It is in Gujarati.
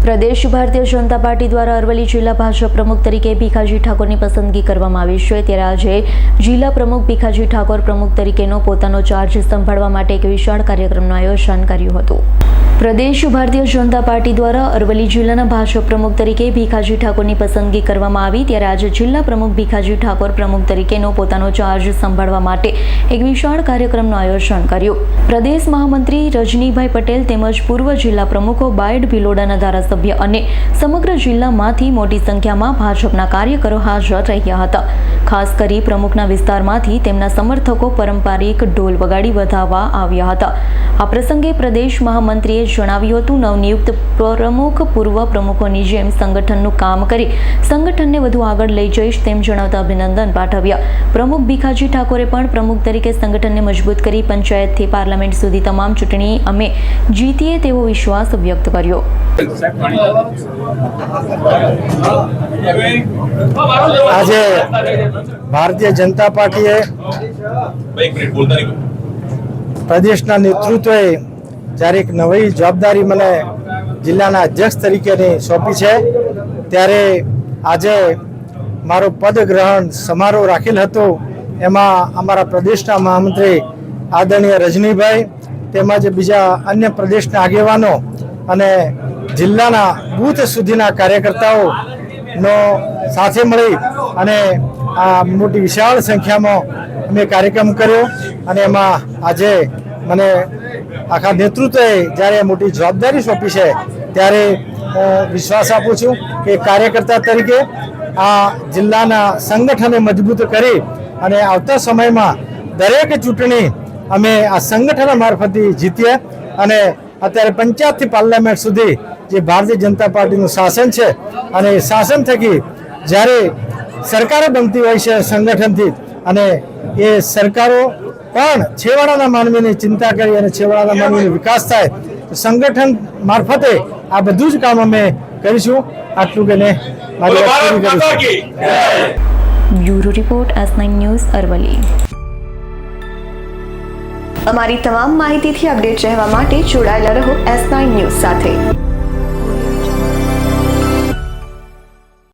પ્રદેશ ભારતીય જનતા પાર્ટી દ્વારા અરવલ્લી જિલ્લા ભાજપ પ્રમુખ તરીકે ભીખાજી ઠાકોરની પસંદગી કરવામાં આવી છે। ત્યારે આજે જિલ્લા પ્રમુખ ભીખાજી ઠાકોર પ્રમુખ તરીકેનો પોતાનો ચાર્જ સંભાળવા માટે એક વિશાળ કાર્યક્રમનું આયોજન કર્યું હતું। પ્રદેશ ભારતીય જનતા પાર્ટી દ્વારા અરવલ્લી જિલ્લાના ભાજપ પ્રમુખ તરીકે ભીખાજી ઠાકોરની પસંદગી કરવામાં આવી। ત્યારે આજે જિલ્લા પ્રમુખ ભીખાજી ઠાકોર પ્રમુખ તરીકેનો પોતાનો ચાર્જ સંભાળવા માટે એક વિશાળ કાર્યક્રમનું આયોજન કર્યું। પ્રદેશ મહામંત્રી રજનીભાઈ પટેલ તેમજ પૂર્વ જિલ્લા પ્રમુખો બાયડ ભિલોડાના ધારાસભ્ય અને સમગ્ર જિલ્લામાંથી મોટી સંખ્યામાં ભાજપના કાર્યકરો હાજર રહ્યા હતા। ખાસ કરી પ્રમુખના વિસ્તારમાંથી તેમના સમર્થકો પારંપરિક ઢોલ વગાડી વધાવવા આવ્યા હતા। આ પ્રસંગે પ્રદેશ મહામંત્રીએ જણાવ્યું હતું, નવનિયુક્ત પ્રમુખ પૂર્વ પ્રમુખોની જેમ સંગઠનનું કામ કરી સંગઠનને વધુ આગળ લઈ જઈશ તેમ જણાવતા અભિનંદન પાઠવ્યા। પ્રમુખ ભીખાજી ઠાકોરે પણ પ્રમુખ તરીકે સંગઠનને મજબૂત કરી પંચાયતથી પાર્લામેન્ટ સુધી તમામ ચૂંટણી અમે જીતીએ તેવો વિશ્વાસ વ્યક્ત કર્યો। આજે ભારતીય જનતા પાર્ટીએ પ્રદેશના નેતૃત્વએ જ્યારે એક નવી જવાબદારી મને જિલ્લાના અધ્યક્ષ તરીકેની સોંપી છે, ત્યારે આજે મારો પદગ્રહણ સમારોહ રાખેલ હતો। એમાં અમારા પ્રદેશના મહામંત્રી આદરણીય રજનીભાઈ તેમજ બીજા અન્ય પ્રદેશના આગેવાનો અને જિલ્લાના બૂથ સુધીના કાર્યકર્તાઓનો સાથે મળી અને આ મોટી વિશાળ સંખ્યામાં અમે કાર્યક્રમ કર્યો અને એમાં આજે મને આખા નેતૃત્વએ જ્યારે મોટી જવાબદારી સોંપી છે, ત્યારે વિશ્વાસ આપું છું કે કાર્યકર્તા તરીકે આ જિલ્લાના સંગઠનને મજબૂત કરી અને આવતા સમયમાં દરેક ચૂંટણી અમે આ સંગઠન મારફતે જીતીએ અને અત્યારે પંચાયતથી પાર્લામેન્ટ સુધી જે ભારતીય જનતા પાર્ટીનું શાસન છે અને એ શાસન થકી જ્યારે સરકારો બનતી હોય છે સંગઠનથી અને એ સરકારો પણ છેવાડાના માનવીની ચિંતા કરી અને છેવાડાના માનવીનો વિકાસ થાય તો સંગઠન મારફતે આ બધું જ કામ અમે કરીશું। આટલું કહીને મારી વાત પૂરી કરું છું। Bureau report S9 news Aravalli. અમારી તમામ માહિતીથી અપડેટ રહેવા માટે જોડાયેલા રહો S9 ન્યૂઝ સાથે।